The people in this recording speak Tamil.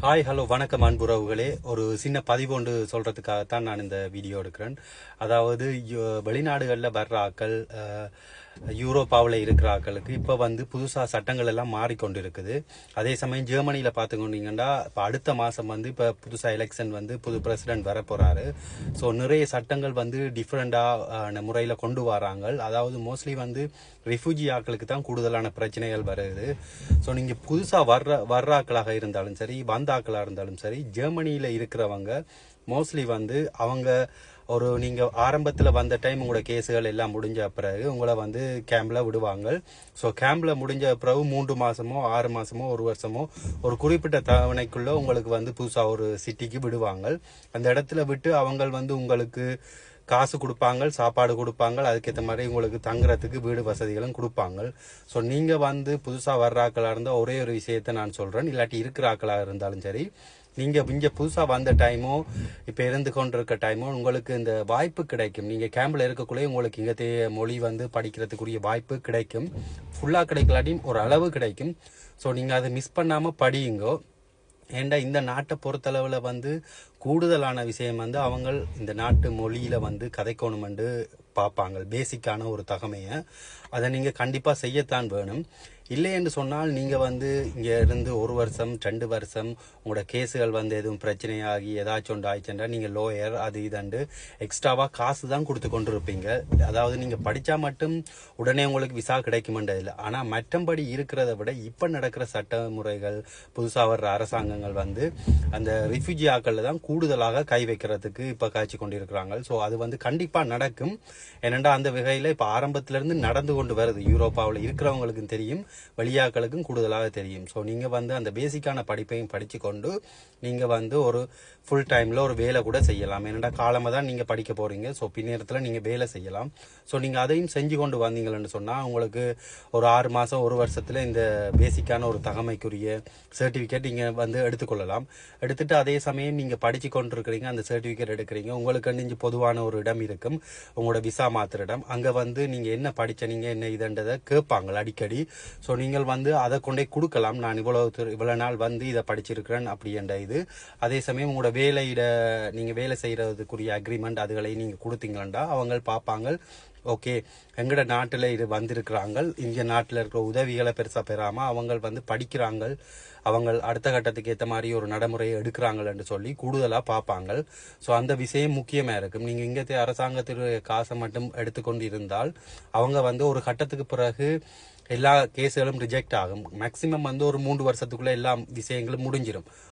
ஹாய் ஹலோ வணக்கம் அன்புறவுகளே. ஒரு சின்ன பதிவு ஒன்று சொல்கிறதுக்காகத்தான் நான் இந்த வீடியோ எடுக்கிறேன். அதாவது வெளிநாடுகளில் வர்ற ஆக்கள், யூரோப்பாவில் இருக்கிற ஆக்களுக்கு இப்போ புதுசாக சட்டங்கள் எல்லாம் மாறிக்கொண்டு. அதே சமயம் ஜெர்மனியில் பார்த்துக்கொண்டீங்கன்னா இப்போ அடுத்த மாதம் இப்போ புதுசாக எலெக்ஷன் புது பிரசிடென்ட் வர போகிறாரு. ஸோ நிறைய சட்டங்கள் டிஃப்ரெண்டான முறையில் கொண்டு வராங்க. அதாவது மோஸ்ட்லி ரிஃப்யூஜி ஆக்களுக்கு தான் கூடுதலான பிரச்சனைகள் வருது. ஸோ நீங்கள் புதுசாக வர்ற ஆக்களாக இருந்தாலும் சரி, வந்த ஆக்களாக இருந்தாலும் சரி, ஜெர்மனியில் இருக்கிறவங்க மோஸ்ட்லி அவங்க நீங்கள் ஆரம்பத்தில் வந்த டைம் உங்களோட கேஸுகள் எல்லாம் முடிஞ்ச பிறகு உங்களை கேம்பில் விடுவாங்க. ஸோ கேம்பில் முடிஞ்ச பிறகு 3 மாதமோ 6 மாதமோ 1 வருஷமோ ஒரு குறிப்பிட்ட தவணைக்குள்ளே உங்களுக்கு புதுசாக ஒரு சிட்டிக்கு விடுவாங்க. அந்த இடத்துல விட்டு அவங்க உங்களுக்கு காசு கொடுப்பாங்க, சாப்பாடு கொடுப்பாங்க, அதுக்கேற்ற மாதிரி உங்களுக்கு தங்குறதுக்கு வீடு வசதிகளும் கொடுப்பாங்க. ஸோ நீங்கள் புதுசாக வர்ற ஆக்களாக இருந்தால் ஒரே ஒரு விஷயத்தை நான் சொல்கிறேன். இல்லாட்டி இருக்கிற ஆக்களாக இருந்தாலும் சரி, நீங்கள் இங்கே புதுசாக வந்த டைமோ இப்போ இருந்து கொண்டிருக்க டைமோ உங்களுக்கு இந்த வாய்ப்பு கிடைக்கும். நீங்கள் கேம்பில் இருக்கக்குள்ளே உங்களுக்கு இங்கே மொழி படிக்கிறதுக்குரிய வாய்ப்பு கிடைக்கும். ஃபுல்லாக கிடைக்கலாட்டியும் ஒரு அளவு கிடைக்கும். ஸோ நீங்கள் அதை மிஸ் பண்ணாமல் படியுங்கோ. ஏண்டா இந்த நாட்டை பொறுத்தளவில் கூடுதலான விஷயம் அவங்க இந்த நாட்டு மொழியில் கதைக்கணுமென்று பார்ப்பாங்க. பேசிக்கான ஒரு தகமையை அதை நீங்கள் கண்டிப்பாக செய்யத்தான் வேணும். இல்லை என்று சொன்னால் நீங்கள் இங்கே இருந்து 1 வருஷம் 2 வருஷம் உங்களோட கேஸுகள் எதுவும் பிரச்சனையாகி ஏதாச்சும் ஒன்று ஆயிடுச்சுன்னா நீங்கள் லோயர் அது இதண்டு எக்ஸ்ட்ராவாக காசு தான் கொடுத்து கொண்டு இருப்பீங்க. அதாவது நீங்கள் படித்தா மட்டும் உடனே உங்களுக்கு விசா கிடைக்குமென்றதில்லை. ஆனால் மற்றபடி இருக்கிறத விட இப்போ நடக்கிற சட்ட முறைகள், புதுசாக வர்ற அரசாங்கங்கள் அந்த ரிஃப்யூஜி ஆக்களில் தான் கூடுதலாக கை வைக்கிறதுக்கு இப்போ காய்ச்சி கொண்டிருக்கிறாங்க. ஸோ அது கண்டிப்பாக நடக்கும். ஏனெண்டா அந்த வகையில் இப்போ ஆரம்பத்திலேருந்து நடந்து கொண்டு வருது. யூரோப்பாவில் இருக்கிறவங்களுக்கும் தெரியும், வெளியாக்களுக்கும் கூடுதலாக தெரியும். ஸோ நீங்கள் அந்த பேசிக்கான படிப்பையும் படித்து கொண்டு நீங்கள் ஒரு ஃபுல் டைமில் ஒரு வேலை கூட செய்யலாம். ஏன்னா காலமாக தான் நீங்கள் படிக்க போகிறீங்க. ஸோ பின்னேரத்தில் நீங்கள் வேலை செய்யலாம். ஸோ நீங்கள் அதையும் செஞ்சு கொண்டு வந்தீங்கன்னு சொன்னால் உங்களுக்கு ஒரு 6 மாதம் 1 வருஷத்தில் இந்த பேசிக்கான ஒரு தகமைக்குரிய சர்டிஃபிகேட் நீங்கள் எடுத்துக்கொள்ளலாம். எடுத்துட்டு அதே சமயம் நீங்கள் படித்து கொண்டு இருக்கிறீங்க, அந்த சர்டிஃபிகேட் எடுக்கிறீங்க, உங்களுக்கு இங்கே பொதுவான ஒரு இடம் இருக்கும், உங்களோட விசா மாத்திர இடம். அங்கே நீங்கள் என்ன படித்தீங்க என்ன இதுன்றதை கேட்பாங்க அடிக்கடி. ஸோ நீங்கள் அதை கொண்டே கொடுக்கலாம். நான் இவ்வளோ நாள் இதை படிச்சிருக்கிறேன் அப்படின்ற இது. அதே சமயம் உங்களோட நீங்கள் வேலை செய்கிறதுக்குரிய அக்ரிமெண்ட் அதுகளை நீங்கள் கொடுத்தீங்களா அவங்க பார்ப்பாங்க. ஓகே, எங்களோட நாட்டில் இது வந்திருக்கிறாங்க, இங்கே நாட்டில் இருக்கிற உதவிகளை பெருசாக பெறாமல் அவங்க படிக்கிறாங்க, அவங்க அடுத்த கட்டத்துக்கு ஏற்ற மாதிரி ஒரு நடைமுறையை எடுக்கிறாங்கன்னு சொல்லி கூடுதலாக பார்ப்பாங்க. ஸோ அந்த விஷயம் முக்கியமாக இருக்கும். நீங்கள் இங்கே அரசாங்கத்தினுடைய காசை மட்டும் எடுத்துக்கொண்டு இருந்தால் அவங்க ஒரு கட்டத்துக்கு பிறகு எல்லா கேஸுகளும் ரிஜெக்ட் ஆகும். மேக்சிமம் ஒரு 3 வருஷத்துக்குள்ளே எல்லா விஷயங்களும் முடிஞ்சிடும்.